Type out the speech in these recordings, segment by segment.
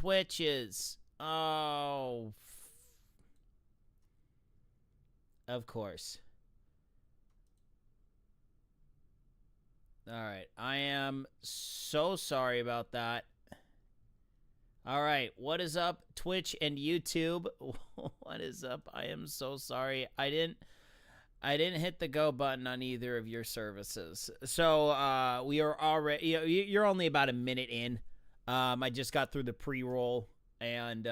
Twitches. Oh. Of course. All right. I am so sorry about that. All right. What is up, Twitch and YouTube? What is up? I am so sorry. I didn't hit the go button on either of your services. So we are already, you're only about a minute in. I just got through the pre-roll and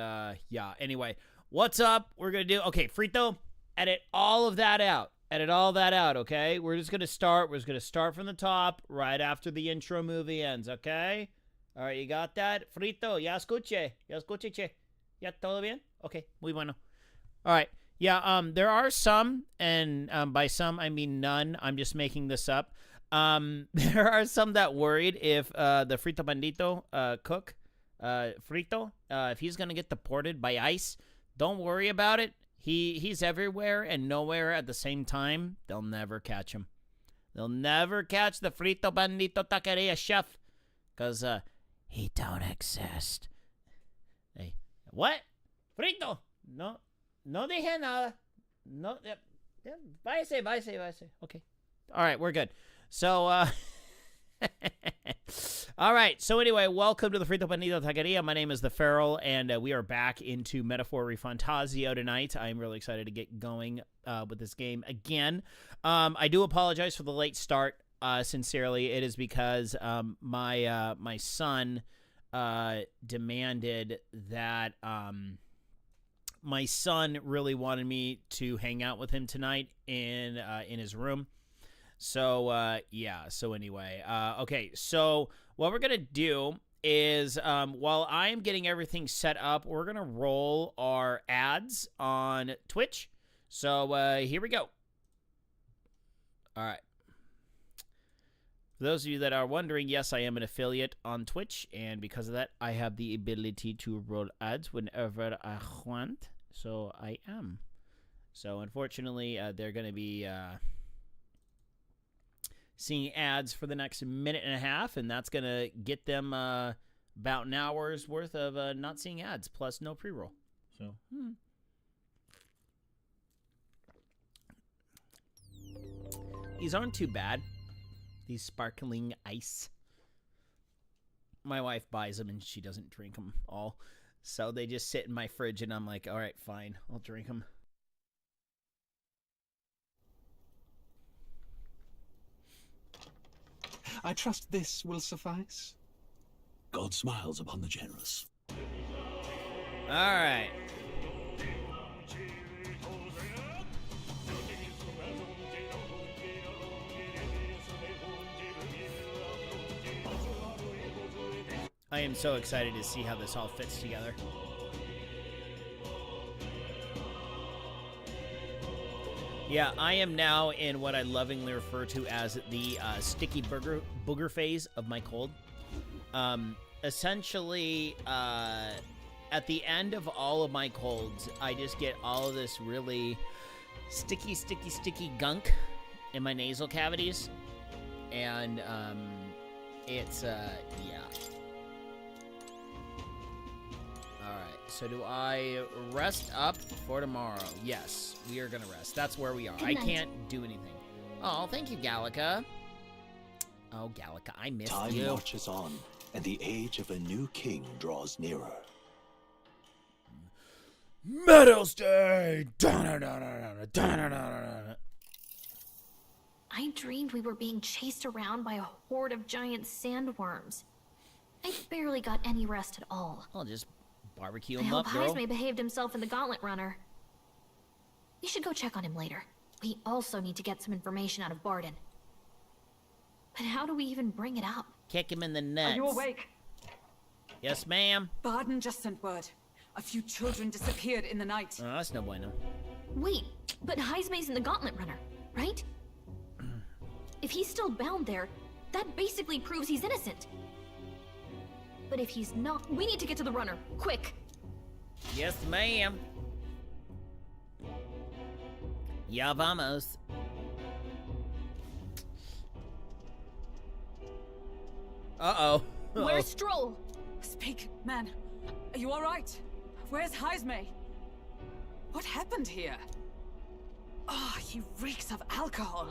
yeah, anyway, what's up? We're going to do, okay, Frito, edit all of that out. Edit all that out, okay? We're just going to start. We're just going to start from the top right after the intro movie ends, okay? All right, you got that? Frito, ya escuche. Ya escuche, che. Ya todo bien? Okay, muy bueno. All right. Yeah, there are some, and by some I mean none. I'm just making this up. There are some that worried if the Frito Bandito cook, Frito, if he's going to get deported by ICE. Don't worry about it. He's everywhere and nowhere at the same time. They'll never catch him. They'll never catch the Frito Bandito taqueria chef because he don't exist. Hey, what? Frito? No dije nada. No, váyase. Okay. All right, we're good. So, all right. So anyway, welcome to the Frito Bandito taqueria. My name is The Feral, and we are back into Metaphor Fantazio tonight. I'm really excited to get going with this game again. I do apologize for the late start. Sincerely, it is because my son demanded that my son really wanted me to hang out with him tonight in his room. So yeah. So anyway, okay. So what we're gonna do is while I'm getting everything set up, we're gonna roll our ads on Twitch. So here we go. All right. For those of you that are wondering, yes, I am an affiliate on Twitch, and because of that, I have the ability to roll ads whenever I want. So I am. So unfortunately, they're going to be seeing ads for the next minute and a half, and that's going to get them about an hour's worth of not seeing ads, plus no pre-roll. So, These aren't too bad. These sparkling ice. My wife buys them and she doesn't drink them all. So they just sit in my fridge and I'm like, all right, fine, I'll drink them. I trust this will suffice. God smiles upon the generous. All right. I am so excited to see how this all fits together. Yeah, I am now in what I lovingly refer to as the sticky booger phase of my cold. Essentially, at the end of all of my colds, I just get all of this really sticky gunk in my nasal cavities. And it's, yeah. So do I rest up for tomorrow? Yes, we are going to rest. That's where we are. I can't do anything. Oh, thank you, Gallica. Oh, Gallica, I missed you. Time marches on, and the age of a new king draws nearer. Meadows Day! I dreamed we were being chased around by a horde of giant sandworms. I barely got any rest at all. I'll just barbecue I him hope up, girl. Heisme behaved himself in the Gauntlet Runner. We should go check on him later. We also need to get some information out of Barden. But how do we even bring it up? Kick him in the nuts. Are you awake? Yes, ma'am. Barden just sent word. A few children disappeared in the night. Oh, that's no bueno. Wait, but Heisme's in the Gauntlet Runner, right? If he's still bound there, that basically proves he's innocent. But if he's not, we need to get to the runner, quick. Yes, ma'am. Ya vamos. Uh-oh. Where's Stroll? Speak, man. Are you alright? Where's Heisme? What happened here? Ah, he reeks of alcohol.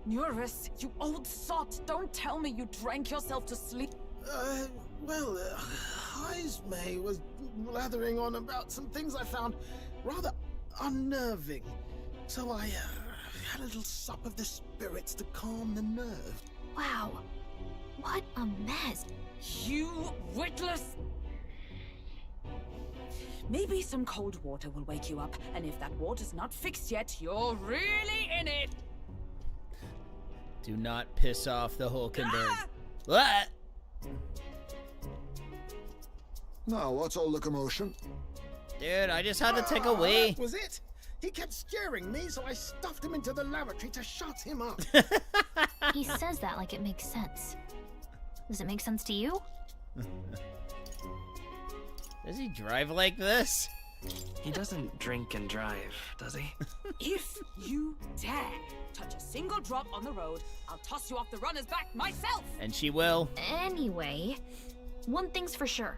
Nuris, you old sot, don't tell me you drank yourself to sleep. Well, Heisme was blathering on about some things I found rather unnerving. So I had a little sup of the spirits to calm the nerve. Wow. What a mess. You witless... Maybe some cold water will wake you up, and if that water's not fixed yet, you're really in it. Do not piss off the Hulkenberg. What? Now, what's all the commotion? Dude, I just had to take a wee. That was it. He kept scaring me, so I stuffed him into the lavatory to shut him up. He says that like it makes sense. Does it make sense to you? Does he drive like this? He doesn't drink and drive, does he? If you dare touch a single drop on the road, I'll toss you off the runner's back myself! And she will. Anyway, one thing's for sure.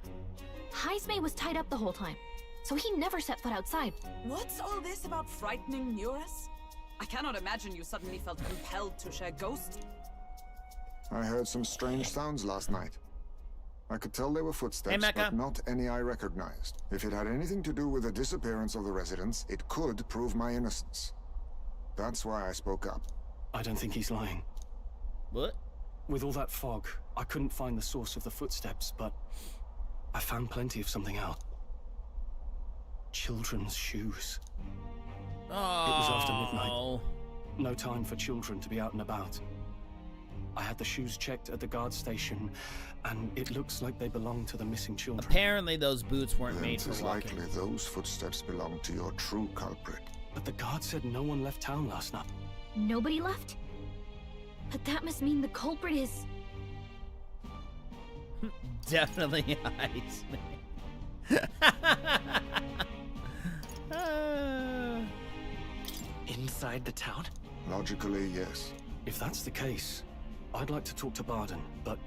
Heisme was tied up the whole time, so he never set foot outside. What's all this about frightening Nuris? I cannot imagine you suddenly felt compelled to share ghosts. I heard some strange sounds last night. I could tell they were footsteps, Mecca. but not any I recognized. If it had anything to do with the disappearance of the residents, it could prove my innocence. That's why I spoke up. I don't think he's lying. What? With all that fog, I couldn't find the source of the footsteps, but I found plenty of something else. Children's shoes. Oh. It was after midnight. No time for children to be out and about. I had the shoes checked at the guard station, and it looks like they belong to the missing children. Apparently those boots weren't Then made it for is walking. likely those footsteps belong to your true culprit. But the guard said no one left town last night. Nobody left? But that must mean the culprit is... Definitely Heisme. Inside the town? Logically, yes. If that's the case, I'd like to talk to Barden, but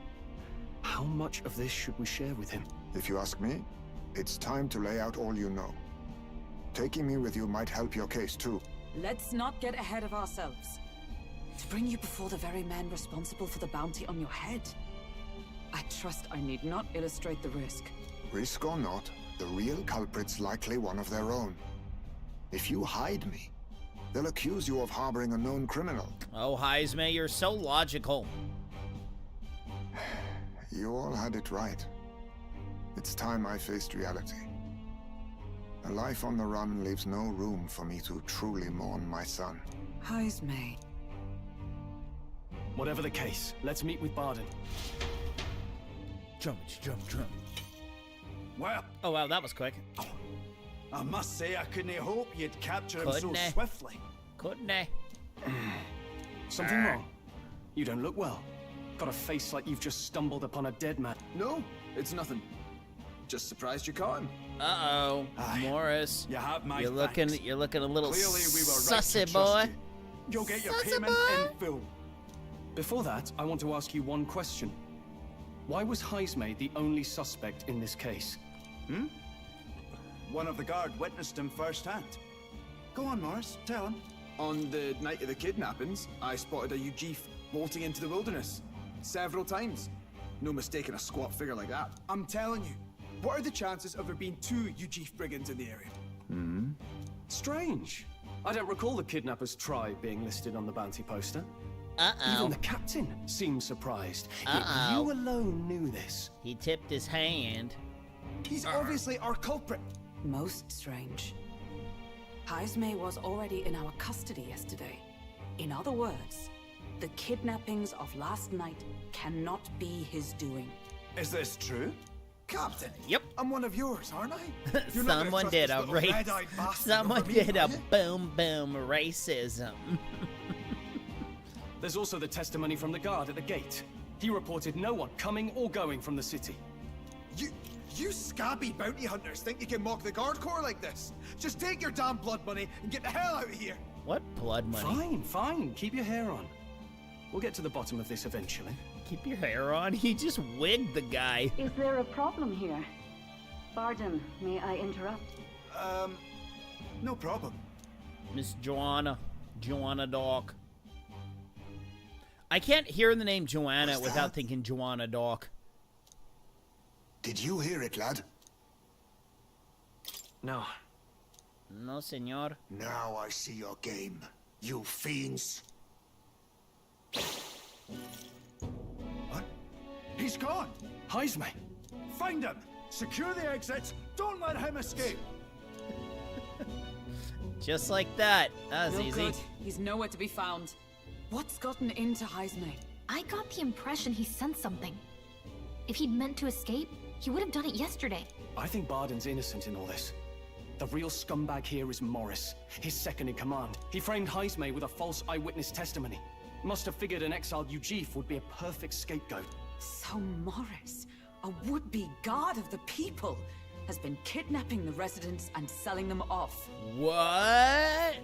how much of this should we share with him? If you ask me, it's time to lay out all you know. Taking me with you might help your case, too. Let's not get ahead of ourselves. To bring you before the very man responsible for the bounty on your head. I trust I need not illustrate the risk. Risk or not, the real culprit's likely one of their own. If you hide me, they'll accuse you of harboring a known criminal. Oh, Heisme, you're so logical. You all had it right. It's time I faced reality. A life on the run leaves no room for me to truly mourn my son. Heisme. Whatever the case, let's meet with Barden. Drum. Well, Oh, wow, that was quick. I must say I couldn't hope you'd capture him so Couldn't I? swiftly. Couldn't I? Something wrong? You don't look well. Got a face like you've just stumbled upon a dead man. No, it's nothing. Just surprised you caught him. Uh-oh. Aye. Morris. You have my You're thanks. looking a little Clearly we were right to sussy, trust boy. you. You'll get your Sussy payment boy. in full. Before that, I want to ask you one question. Why was Heisme the only suspect in this case? One of the guard witnessed him firsthand. Go on, Morris. Tell him. On the night of the kidnappings, I spotted a Ujif bolting into the wilderness. Several times. No mistaking a squat figure like that. I'm telling you, what are the chances of there being two Ujif brigands in the area? Strange. I don't recall the kidnappers' tribe being listed on the bounty poster. Even Uh-oh. the captain seemed surprised. Yet Uh-oh. you alone knew this. He tipped his hand. He's obviously our culprit. Most strange. Heisme was already in our custody yesterday. In other words, the kidnappings of last night cannot be his doing. Is this true? Captain. Yep. I'm one of yours, aren't I? You're not gonna Someone trust did this a little race. red-eyed bastard Someone over me, did a are you? boom racism. There's also the testimony from the guard at the gate. He reported no one coming or going from the city. You scabby bounty hunters think you can mock the guard corps like this? Just take your damn blood money and get the hell out of here. What blood money? Fine. Keep your hair on. We'll get to the bottom of this eventually. Keep your hair on. He just wigged the guy. Is there a problem here? Pardon, may I interrupt? No problem. Miss Joanna. Joanna Doc. I can't hear the name Joanna What's without that? thinking Joanna Doc. Did you hear it, lad? No. No, senor. Now I see your game, you fiends. What? He's gone! Heisme! Find him! Secure the exits! Don't let him escape! Just like that. That was No easy. good. He's nowhere to be found. What's gotten into Heisme? I got the impression he sensed something. If he'd meant to escape, he would have done it yesterday. I think Barden's innocent in all this. The real scumbag here is Morris, his second in command. He framed Heisme with a false eyewitness testimony. Must have figured an exiled Ujif would be a perfect scapegoat. So Morris, a would-be god of the people, has been kidnapping the residents and selling them off. What?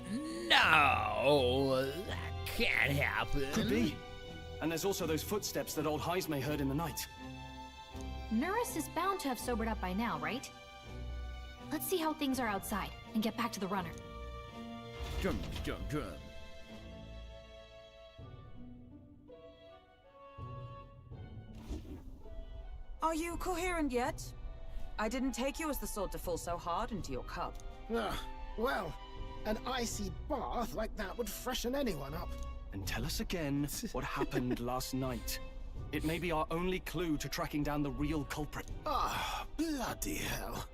No, that can't happen. Could be. And there's also those footsteps that old Heisme heard in the night. Nuris is bound to have sobered up by now, right? Let's see how things are outside and get back to the runner. Drum, drum, drum. Are you coherent yet? I didn't take you as the sort to fall so hard into your cup. Well, an icy bath like that would freshen anyone up. And tell us again what happened last night. It may be our only clue to tracking down the real culprit. Ah, bloody hell.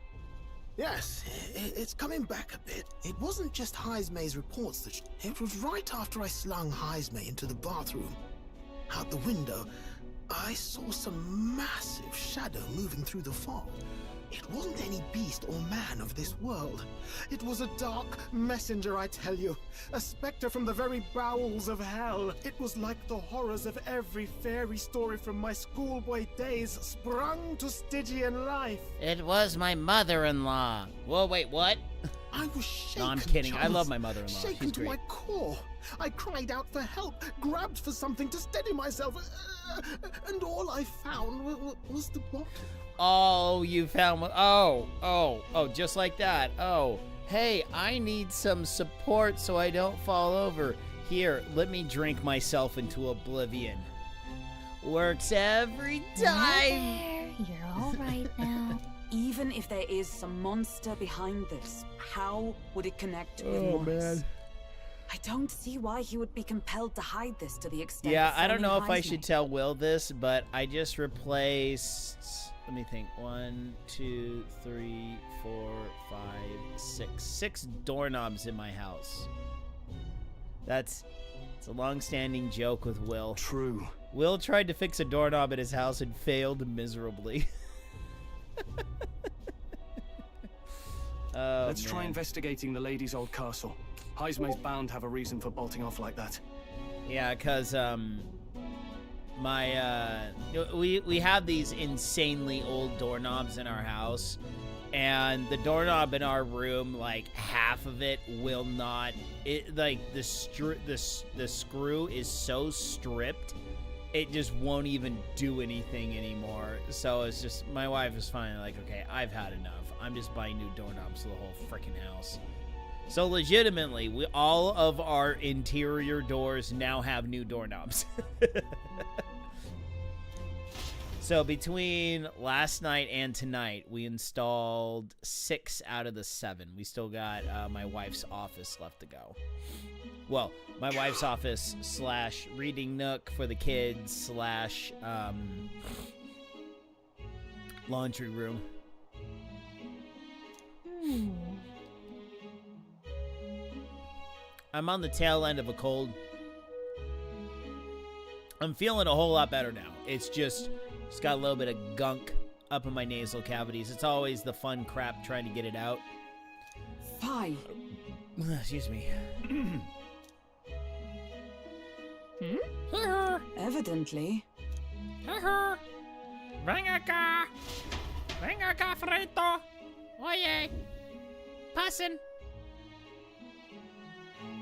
Yes, it's coming back a bit. It wasn't just Heisme's reports that... It was right after I slung Heisme into the bathroom. Out the window, I saw some massive shadow moving through the fog. It wasn't any beast or man of this world. It was a dark messenger, I tell you. A specter from the very bowels of hell. It was like the horrors of every fairy story from my schoolboy days sprung to Stygian life. It was my mother-in-law. Whoa, wait, what? I was shaken. No, I'm kidding. I Charles. love my mother-in-law. Shaken She's to great. my core. I cried out for help, grabbed for something to steady myself, and all I found was the bottle. Oh, you found one. Oh, just like that. Oh, hey, I need some support so I don't fall over. Here, let me drink myself into oblivion. Works every time. There, you're all right now. Even if there is some monster behind this, how would it connect with Oh, Morris? man. I don't see why he would be compelled to hide this to the extent Yeah, of I don't know phoning if I Heisme. should tell Will this, but I just replaced... Let me think. 1, 2, 3, 4, 5, 6. 6 doorknobs in my house. It's a long-standing joke with Will. True. Will tried to fix a doorknob at his house and failed miserably. Oh, Let's try man. investigating the lady's old castle. Heisme's bound to have a reason for bolting off like that. Yeah, because we have these insanely old doorknobs in our house, and the doorknob in our room, like half of it will not. It like the screw is so stripped, it just won't even do anything anymore. So it's just my wife is finally like, okay, I've had enough. I'm just buying new doorknobs for the whole freaking house. So legitimately, all of our interior doors now have new doorknobs. So between last night and tonight, we installed 6 out of the 7. We still got my wife's office left to go. Well, my wife's office / reading nook for the kids / laundry room. I'm on the tail end of a cold. I'm feeling a whole lot better now. It's just got a little bit of gunk up in my nasal cavities. It's always the fun crap trying to get it out. Fie. Excuse me. Evidently. Venga acá. Venga acá, Frito. Oye. Pasen.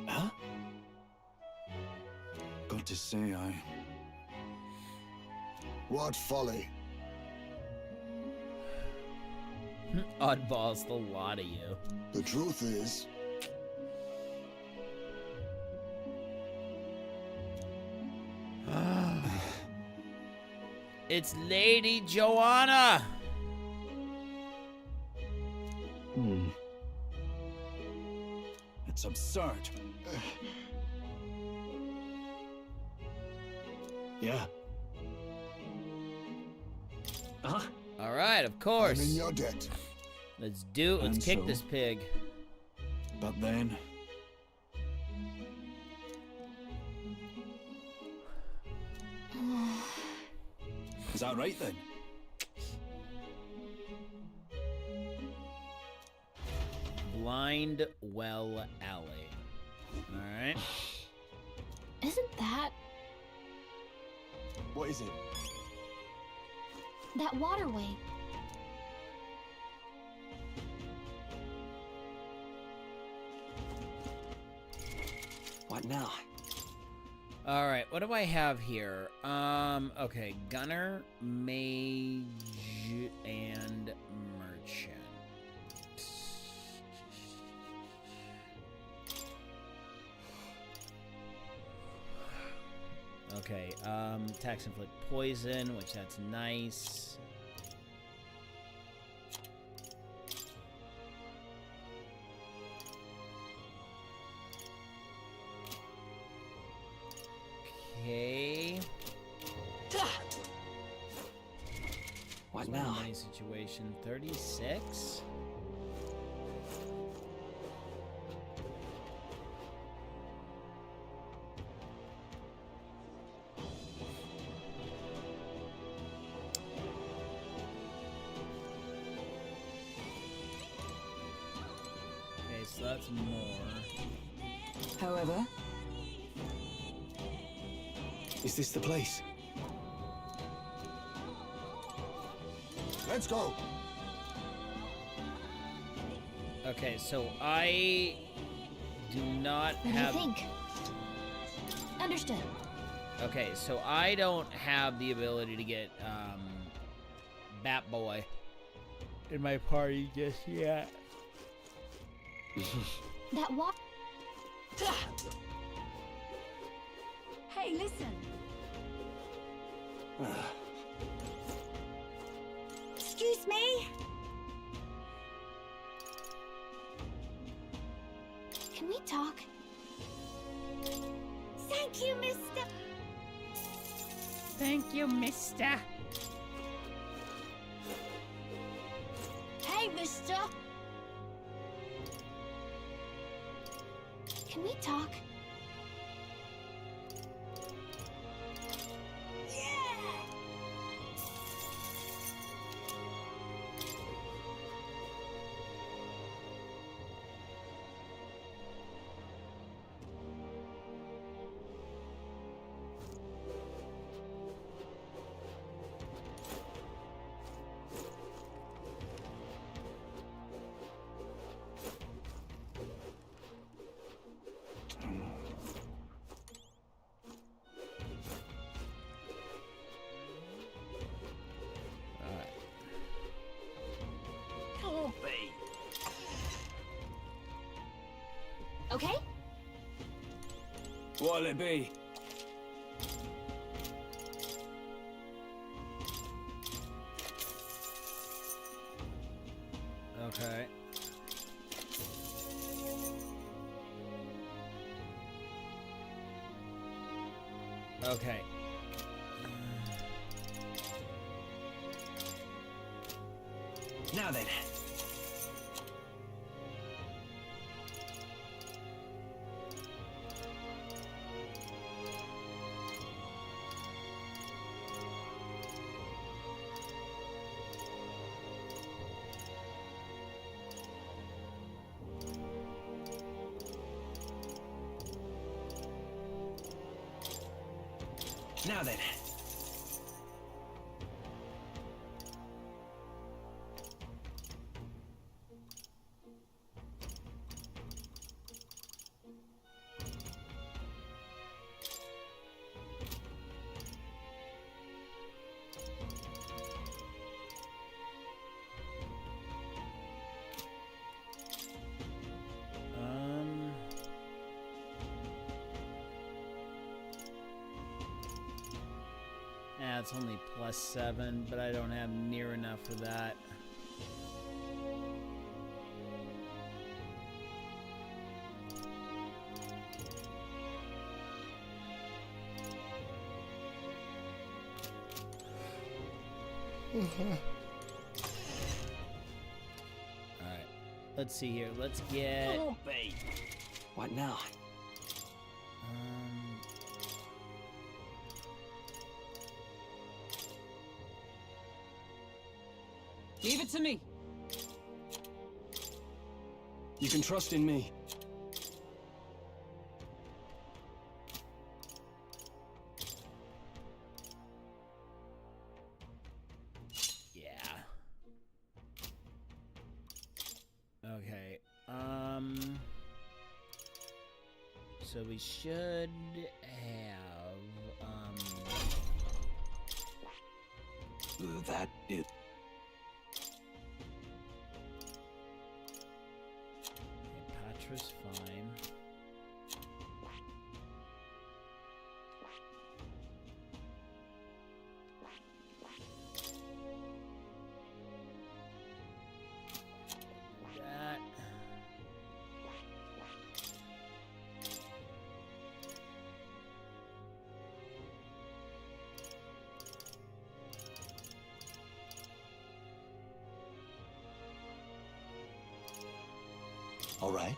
Huh? Got to say, What folly. Oddballs, the lot of you. The truth is, It's Lady Joanna! It's absurd. Yeah. Huh? Alright, of I'm course. in your debt. Let's And kick so? this pig. But then... Is that right then? Blind Well Alley. Alright. Isn't that What is it? that waterway? What now? Alright, what do I have here? Okay, Gunner, Mage, and Merchant. Okay, attacks inflict poison, which that's nice. Okay. What That's now? my nice situation. 36. Okay, so that's more. However, Is this the place? Let's go. Okay, so I do not What do you have. think? Understood. Okay, so I don't have the ability to get Bat Boy in my party just yet. That walk. hey, listen. Excuse me? Can we talk? Thank you, mister. Thank you, mister. Hey, mister. Can we talk? Okay? What'll it be? Okay. Okay. Now then. Now then. That's only +7, but I don't have near enough for that. Alright. Let's see here. Let's get... Oh, babe. What now? Leave it to me. You can trust in me. Yeah. Okay. So we should have, That is... Patra's fine. That. All right.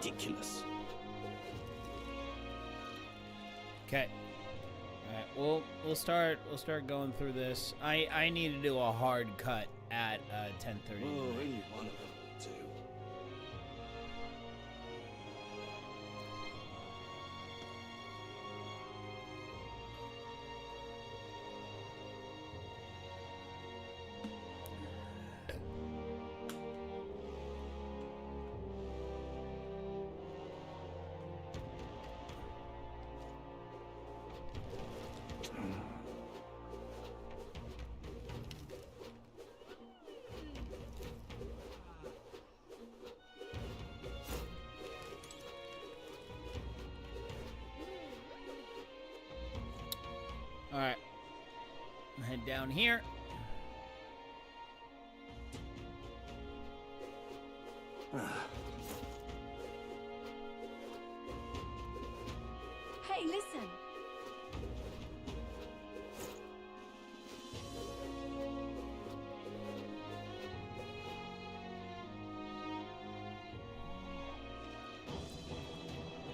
Ridiculous. Okay. All right. We'll start going through this. I need to do a hard cut at 10:30. Oh, any one of them will do. All right. Head down here. Hey, listen.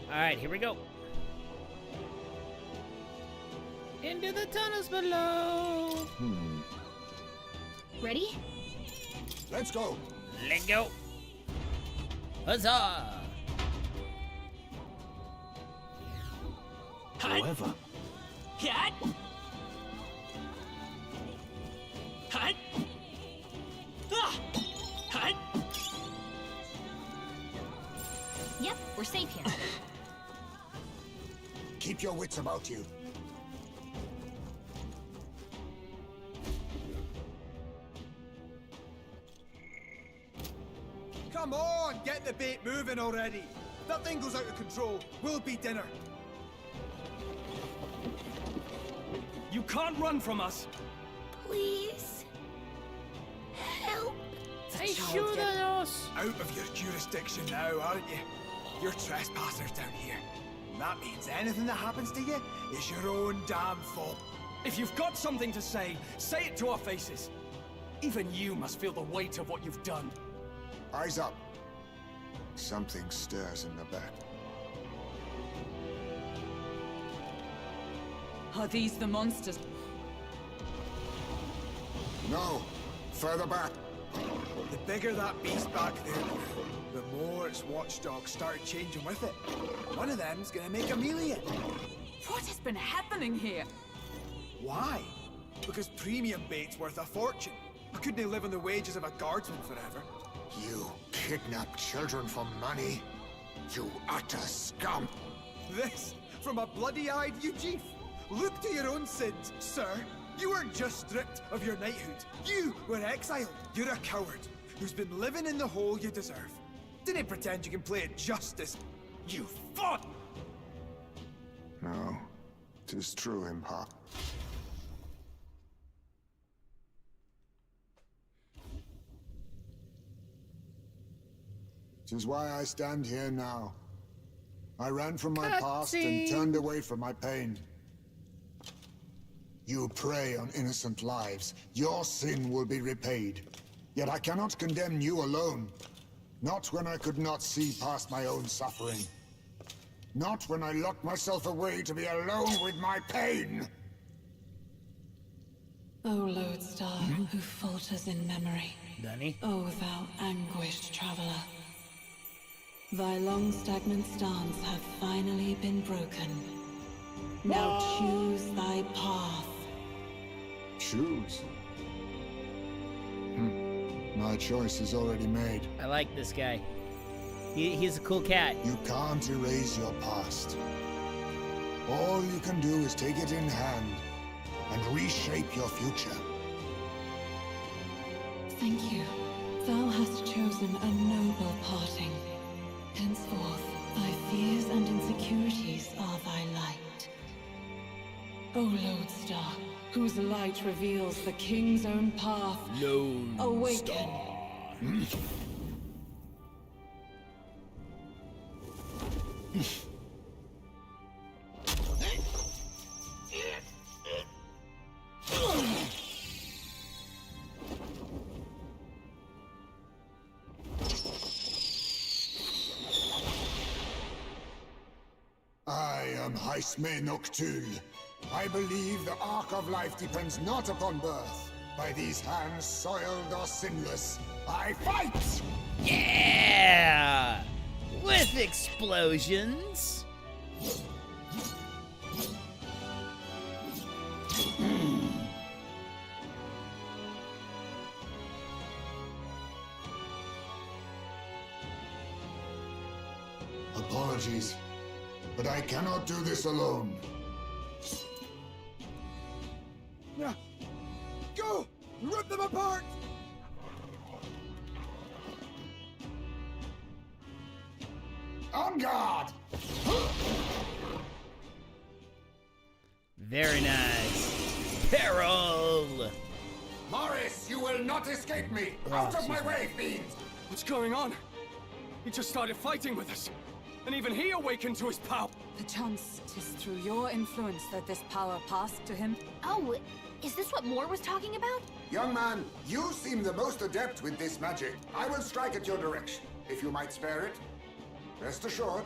All right, here we go. Into the tunnels below. Ready? Let's go. Let's go. Huzzah! However... Cat? Hut? Ah! Hut? Yep, we're safe here. Keep your wits about you. Come on, get the bait moving already. If that thing goes out of control, we'll be dinner. You can't run from us. Please. Help. Ayúdanos! Out of your jurisdiction now, aren't you? You're trespassers down here. And that means anything that happens to you is your own damn fault. If you've got something to say it to our faces. Even you must feel the weight of what you've done. Eyes up. Something stirs in the back. Are these the monsters? No, further back. The bigger that beast back there, the more its watchdogs started changing with it. One of them's gonna make a melee. What has been happening here? Why? Because premium bait's worth a fortune. I couldn't live on the wages of a guardsman forever. You kidnap children for money? You utter scum! This from a bloody-eyed Eugene. Look to your own sins, sir. You weren't just stripped of your knighthood. You were exiled. You're a coward who's been living in the hole you deserve. Didn't pretend you can play at justice. You fought! No, 'tis true in part. 'Tis why I stand here now. I ran from my past and turned away from my pain. You prey on innocent lives. Your sin will be repaid. Yet I cannot condemn you alone. Not when I could not see past my own suffering. Not when I locked myself away to be alone with my pain. O lodestar, who falters in memory. Danny? O thou anguished traveler. Thy long stagnant stance hath finally been broken. Now choose thy path. Choose? My choice is already made. I like this guy. He's a cool cat. You can't erase your past. All you can do is take it in hand and reshape your future. Thank you. Thou hast chosen a noble parting. Henceforth, thy fears and insecurities are thy light. O lodestar, whose light reveals the king's own path, awaken. I am Haisme Noctul. I believe the arc of life depends not upon birth. By these hands, soiled or sinless, I fight! Yeah! With explosions! Apologies, but I cannot do this alone. Go! Rip them apart! On guard! Very nice. Peril! Morris, you will not escape me! Out of my way, fiends! What's going on? He just started fighting with us. And even he awakened to his power. Perchance 'tis through your influence that this power passed to him. Oh, is this what Moore was talking about? Young man, you seem the most adept with this magic. I will strike at your direction, if you might spare it. Rest assured,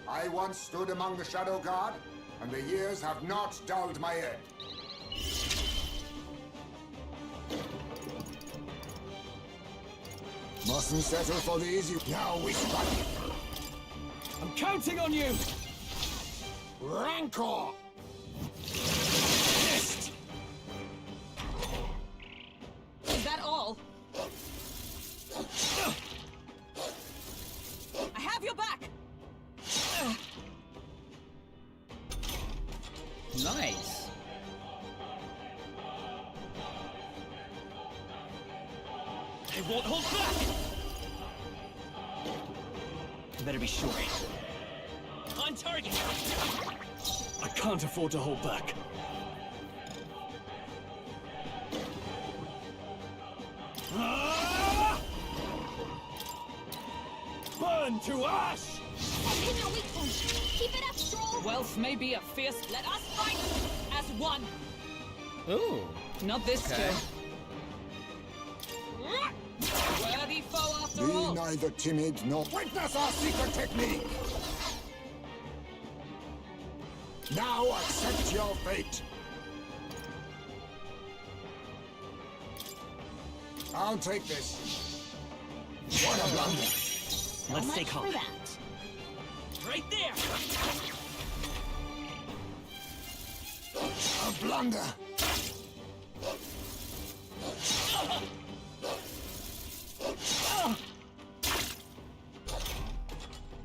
I once stood among the Shadow Guard, and the years have not dulled my end. Mustn't settle for the easy. Now we strike. I'm counting on you! Rancor! Fist! Is that all? I have your back! Nice. They won't hold back! You better be sure. On target! I can't afford to hold back. Burn to ash! I've hit your weak point. Keep it up, Stroll! Wealth may be a fierce. Let us fight as one. Ooh. Not this Okay. Joe. Worthy foe after Be all. neither timid nor witness our secret technique! Now accept your fate! I'll take this. What a blunder! Let's stay calm. Right there. A blunder!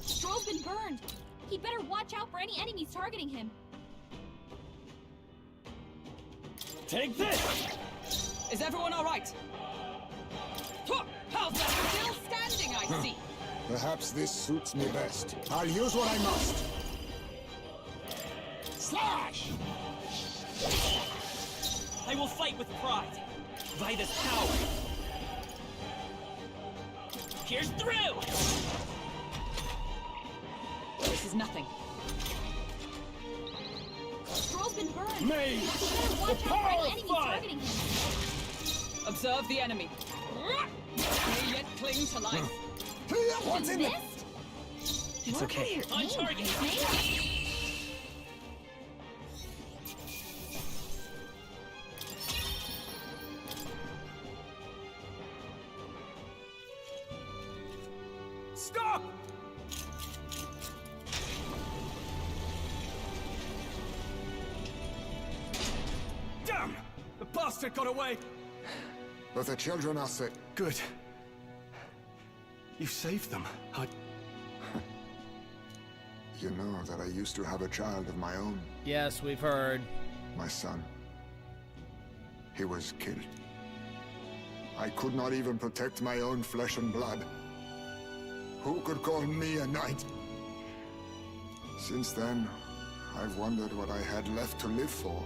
Stroll's been burned. He'd better watch out for any enemies targeting him. Take this! Is everyone all right? How's that? Still standing, I see. Perhaps this suits me best. I'll use what I must. Slash! I will fight with pride. By this power. Here's through! This is nothing. Stroll's been burned. May He better watch out for any enemies targeting him. Observe the enemy. May yet cling to life. What's in it? Missed? It's okay. On target. Stop! Damn! The bastard got away! But the children are sick. Good. You saved them. You know that I used to have a child of my own, Yes, we've heard. my son. He was killed. I could not even protect my own flesh and blood. Who could call me a knight? Since then, I've wondered what I had left to live for,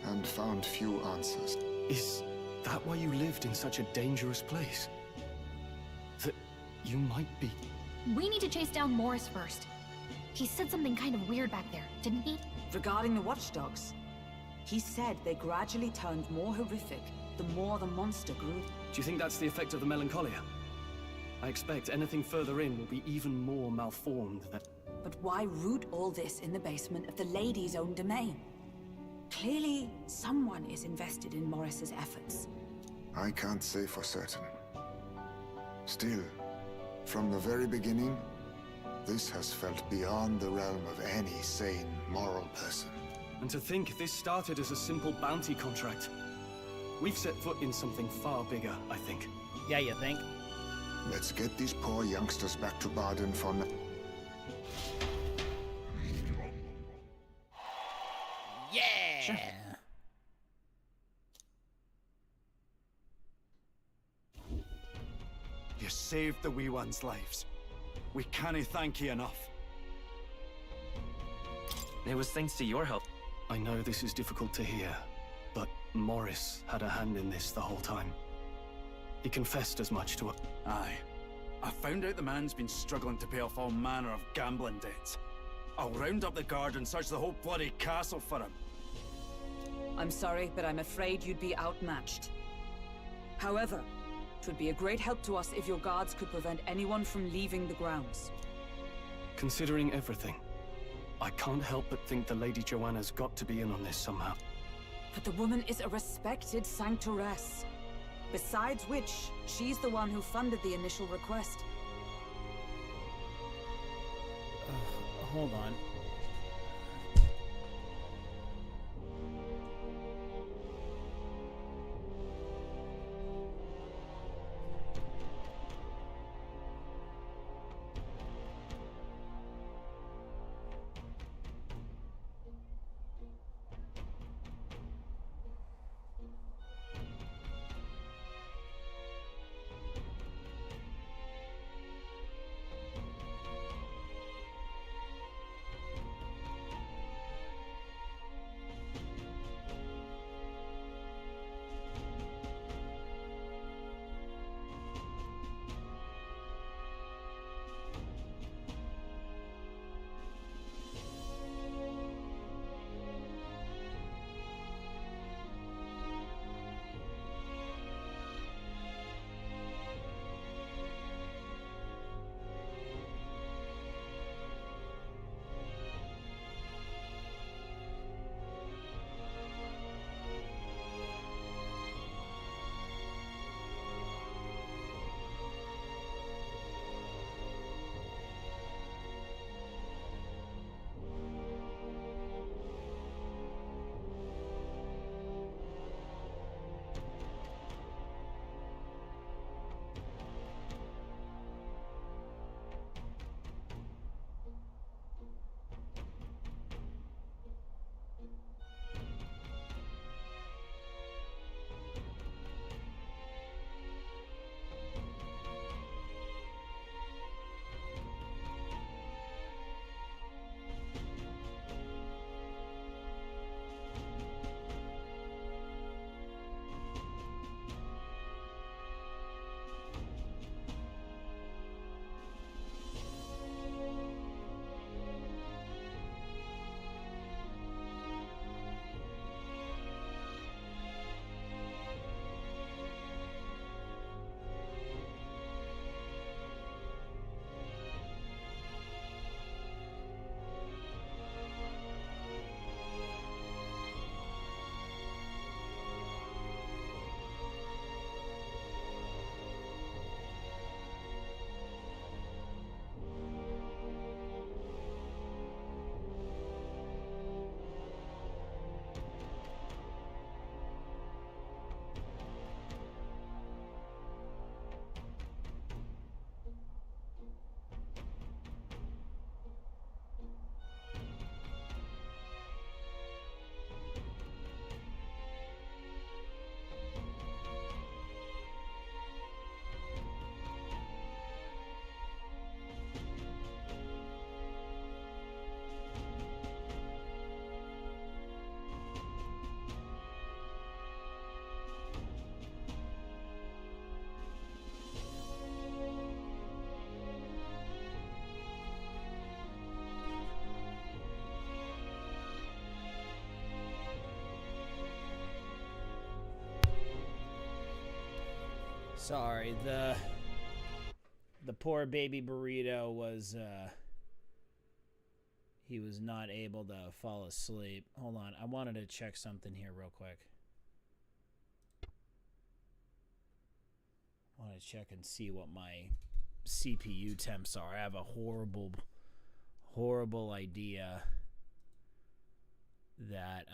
and found few answers. Is that why you lived in such a dangerous place? That you might be... We need to chase down Morris first. He said something kind of weird back there, didn't he? Regarding the watchdogs, he said they gradually turned more horrific the more the monster grew. Do you think that's the effect of the melancholia? I expect anything further in will be even more malformed than... But why root all this in the basement of the lady's own domain? Clearly, someone is invested in Morris's efforts. I can't say for certain. Still, from the very beginning, this has felt beyond the realm of any sane, moral person. And to think this started as a simple bounty contract. We've set foot in something far bigger, I think. Yeah, you think? Let's get these poor youngsters back to Baden for now. Yeah! Sure. You saved the wee ones' lives. We can't thank you enough. It was thanks to your help. I know this is difficult to hear, but Morris had a hand in this the whole time. He confessed as much to it. Aye. I found out the man's been struggling to pay off all manner of gambling debts. I'll round up the guard and search the whole bloody castle for him. I'm sorry, but I'm afraid you'd be outmatched. However, it would be a great help to us if your guards could prevent anyone from leaving the grounds. Considering everything, I can't help but think the Lady Joanna's got to be in on this somehow. But the woman is a respected sanctoress. Besides which, she's the one who funded the initial request. Hold on. Sorry, the poor baby burrito was he was not able to fall asleep. Hold on, I wanted to check something here real quick. I want to check and see what my CPU temps are. I have a horrible idea that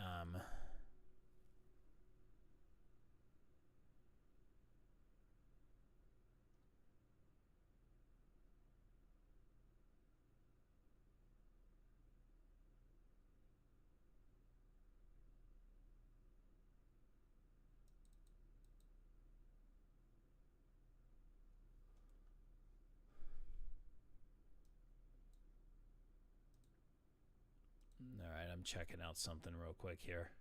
all right, I'm checking out something real quick here.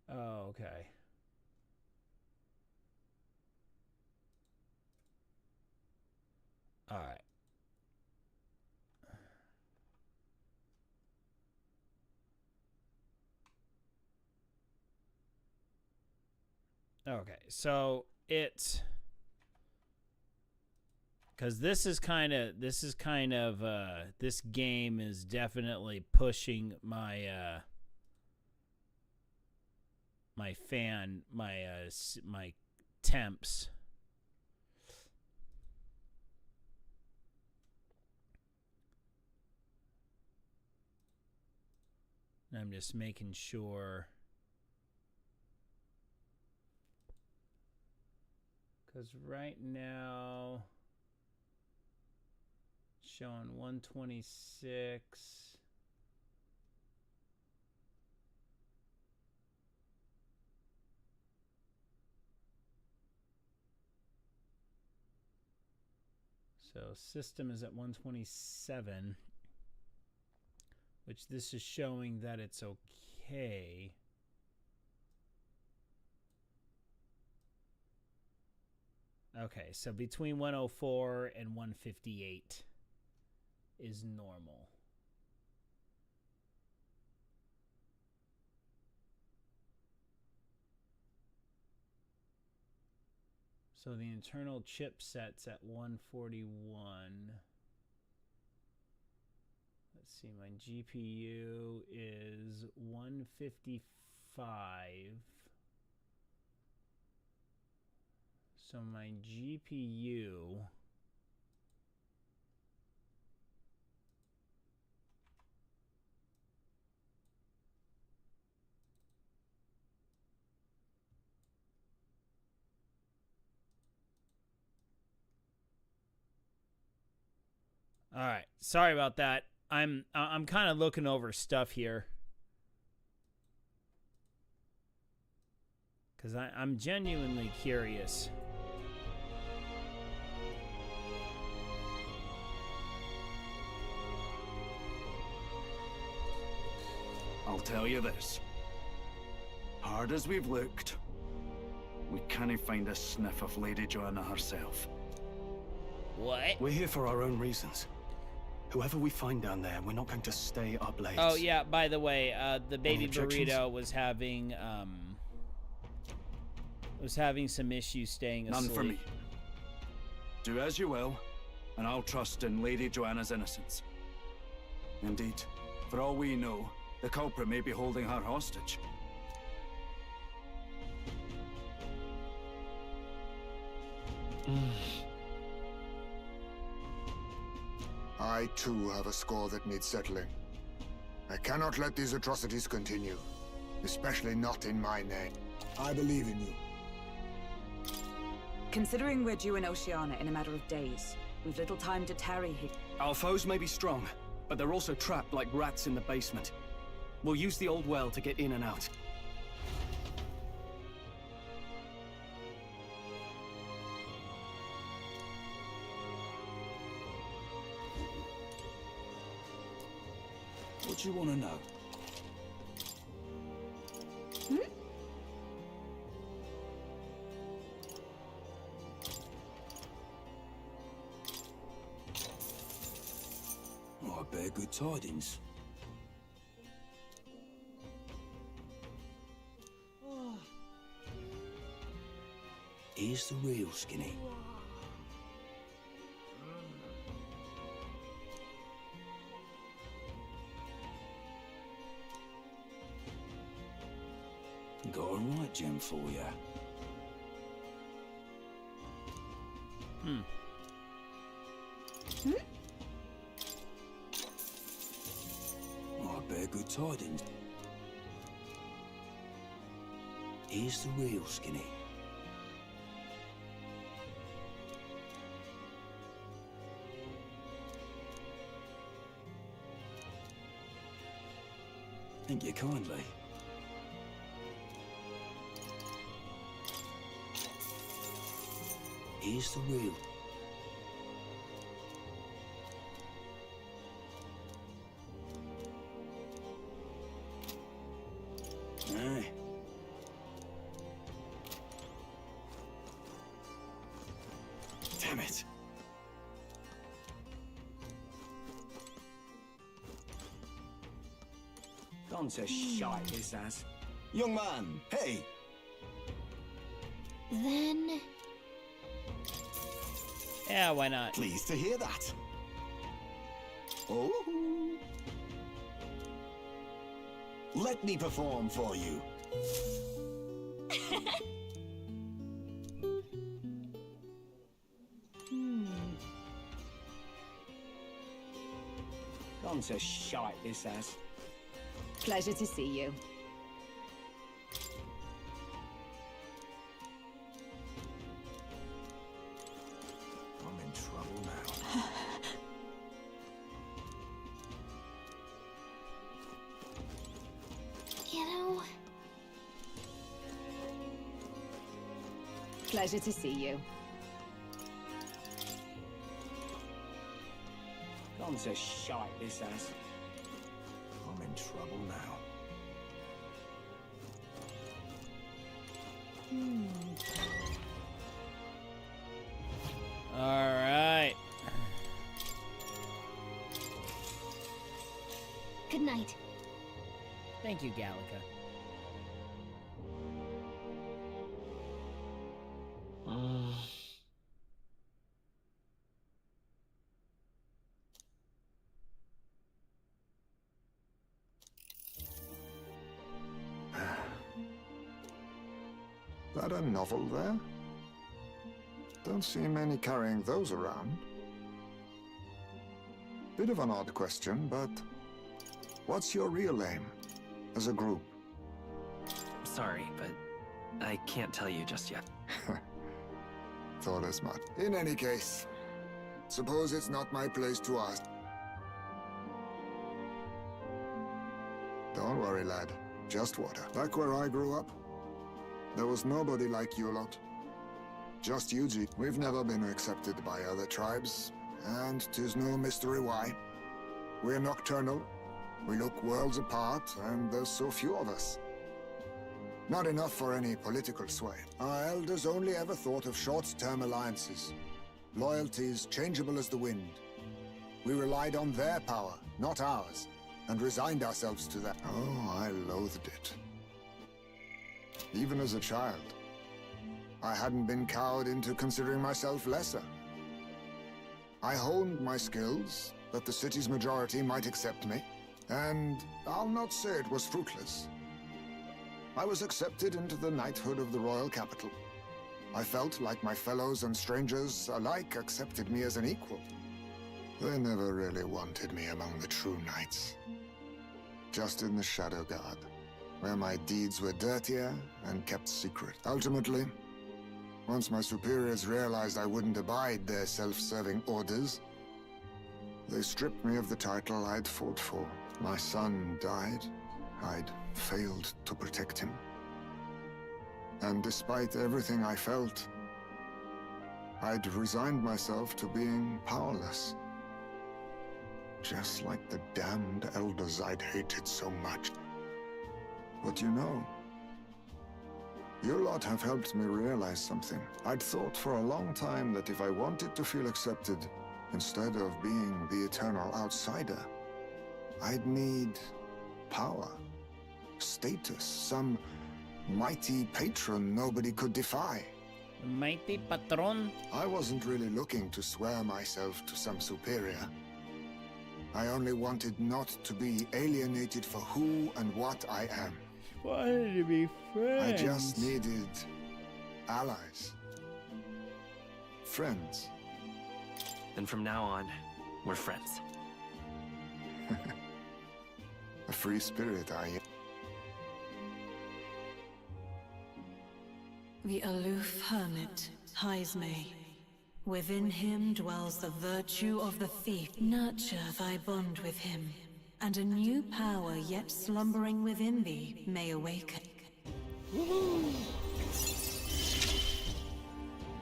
Oh, okay. All right. Okay, so it's because this game is definitely pushing my my temps. And I'm just making sure, because right now showing 126. So system is at 127, which this is showing that it's okay. Okay, so between 104 and 158 is normal. So the internal chipset's at 141. Let's see, my GPU is 155. So my GPU All right, sorry about that. I'm kind of looking over stuff here because I'm genuinely curious. I'll tell you this. Hard as we've looked, we can't find a sniff of Lady Joanna herself. What? We're here for our own reasons. Whoever we find down there, we're not going to stay up late. Oh yeah, by the way, the baby objections? burrito was having some issues staying asleep. None for me. Do as you will, and I'll trust in Lady Joanna's innocence. Indeed, for all we know, the culprit may be holding her hostage. I too have a score that needs settling. I cannot let these atrocities continue, especially not in my name. I believe in you. Considering we're due in Oceania in a matter of days, we've little time to tarry here. Our foes may be strong, but they're also trapped like rats in the basement. We'll use the old well to get in and out. What do you want to know? Oh, I bear good tidings. Here's the real Skinny. Got a right gem for you. Oh, I bear good tidings. Here's the real Skinny. Thank you kindly. Here's the real. Aye. Damn it. Gone to shite, this has. Young man, hey! Then... Yeah, why not? Pleased to hear that. Oh. Let me perform for you. Gone to shite, this has. Pleasure to see you. I'm in trouble now. You know... Pleasure to see you. Gone to shite, this has. I'm in trouble now. All right. Good night. Thank you, Gallica. That a novel there? Don't see many carrying those around. Bit of an odd question, but what's your real aim as a group? Sorry, but I can't tell you just yet. Thought as much. In any case, suppose it's not my place to ask. Don't worry, lad. Just water. Back where I grew up, there was nobody like you lot. Just Yuji. We've never been accepted by other tribes, and 'tis no mystery why. We're nocturnal, we look worlds apart, and there's so few of us. Not enough for any political sway. Our elders only ever thought of short-term alliances. Loyalties changeable as the wind. We relied on their power, not ours, and resigned ourselves to that. Oh, I loathed it. Even as a child, I hadn't been cowed into considering myself lesser. I honed my skills, that the city's majority might accept me, and I'll not say it was fruitless. I was accepted into the knighthood of the royal capital. I felt like my fellows and strangers alike accepted me as an equal. They never really wanted me among the true knights. Just in the Shadow Guard, where my deeds were dirtier and kept secret. Ultimately, once my superiors realized I wouldn't abide their self-serving orders, they stripped me of the title I'd fought for. My son died. I'd failed to protect him. And despite everything I felt, I'd resigned myself to being powerless. Just like the damned elders I'd hated so much. But you know, you lot have helped me realize something. I'd thought for a long time that if I wanted to feel accepted, instead of being the eternal outsider, I'd need power, status, some mighty patron nobody could defy. Mighty patron? I wasn't really looking to swear myself to some superior. I only wanted not to be alienated for who and what I am. Wanted to be friends. I just needed allies. Friends. Then from now on, we're friends. A free spirit, are you? The aloof hermit, Hyzme. Within him dwells the virtue of the thief. Nurture thy bond with him, and a new power yet slumbering within thee may awaken.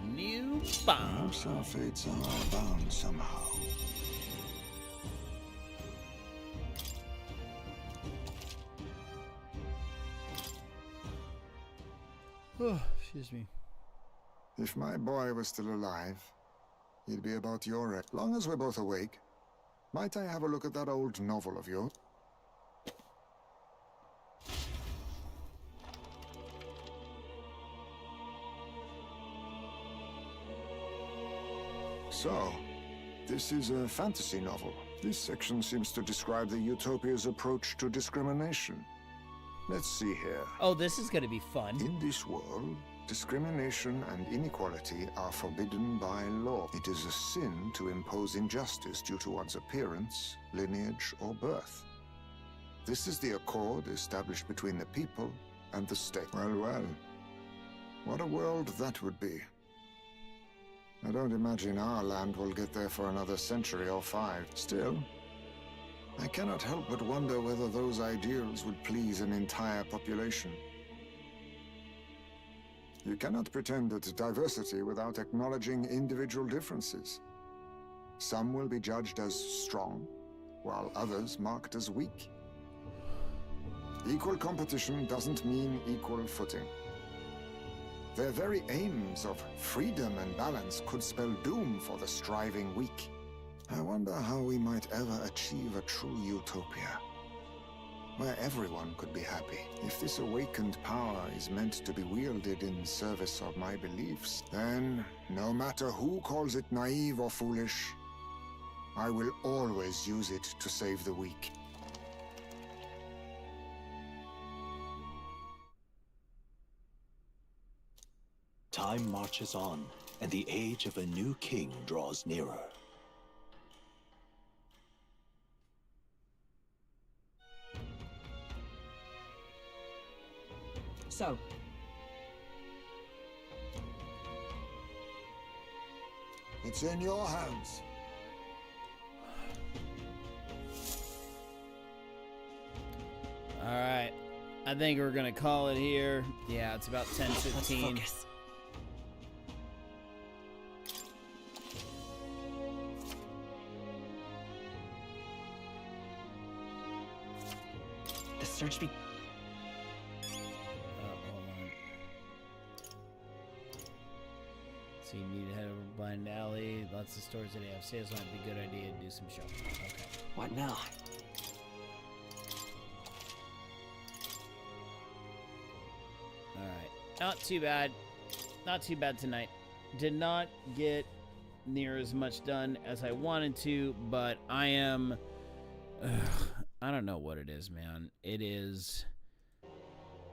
New bond. Perhaps our fates are bound somehow. Oh, excuse me. If my boy was still alive, he'd be about your age. Long as we're both awake, might I have a look at that old novel of yours? So, this is a fantasy novel. This section seems to describe the Utopia's approach to discrimination. Let's see here. Oh, this is gonna be fun. In this world, discrimination and inequality are forbidden by law. It is a sin to impose injustice due to one's appearance, lineage, or birth. This is the accord established between the people and the state. Well, well. What a world that would be. I don't imagine our land will get there for another century or 5. Still, I cannot help but wonder whether those ideals would please an entire population. You cannot pretend at diversity without acknowledging individual differences. Some will be judged as strong, while others marked as weak. Equal competition doesn't mean equal footing. Their very aims of freedom and balance could spell doom for the striving weak. I wonder how we might ever achieve a true utopia, where everyone could be happy. If this awakened power is meant to be wielded in service of my beliefs, then, no matter who calls it naive or foolish, I will always use it to save the weak. Time marches on, and the age of a new king draws nearer. So, it's in your hands. All right. I think we're going to call it here. Yeah, it's about 10:15. The search be... Hold on. So you need to head over to Blind Alley. Lots of stores that have sales. Might be a good idea to do some shopping. Okay. What now? Alright. Not too bad. Not too bad tonight. Did not get near as much done as I wanted to, but I am... I don't know what it is, man. It is...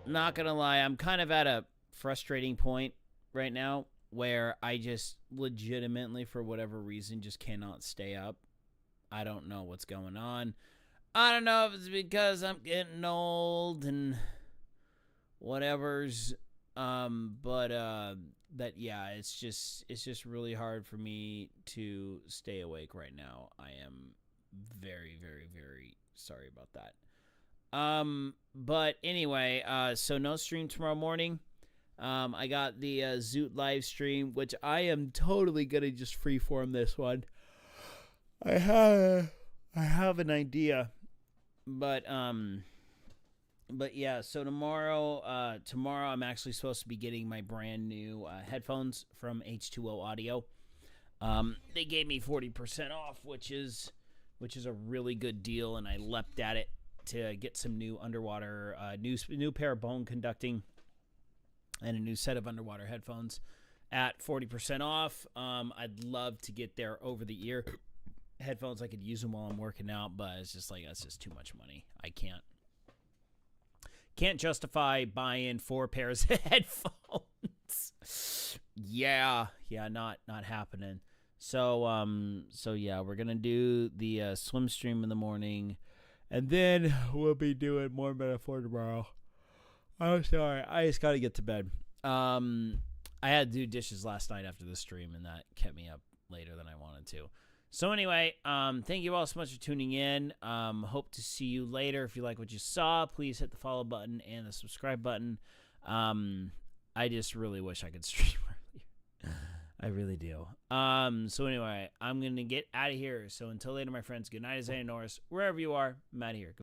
Not gonna lie, I'm kind of at a frustrating point right now where I just legitimately, for whatever reason, just cannot stay up. I don't know what's going on. I don't know if it's because I'm getting old and whatever's, but yeah, it's just really hard for me to stay awake right now. I am very, very, very sorry about that. But anyway, so no stream tomorrow morning. I got the Zoot live stream, which I am totally gonna just freeform this one. I I have an idea, but yeah. So tomorrow I'm actually supposed to be getting my brand new headphones from H2O Audio. They gave me 40% off, which is a really good deal, and I leapt at it to get some new underwater, new pair of bone conducting, and a new set of underwater headphones at 40% off. I'd love to get their over-the-ear headphones. I could use them while I'm working out, but it's just like, that's just too much money. I can't justify buying 4 pairs of headphones. Yeah, not happening. So yeah, we're gonna do the swim stream in the morning, and then we'll be doing more Metaphor tomorrow. I'm sorry, I just gotta get to bed. I had to do dishes last night after the stream, and that kept me up later than I wanted to. So anyway, thank you all so much for tuning in. Hope to see you later. If you like what you saw, please hit the follow button and the subscribe button. I just really wish I could stream earlier. I really do. So anyway, I'm going to get out of here. So until later, my friends, good night, Isaiah Norris. Wherever you are, I'm out of here.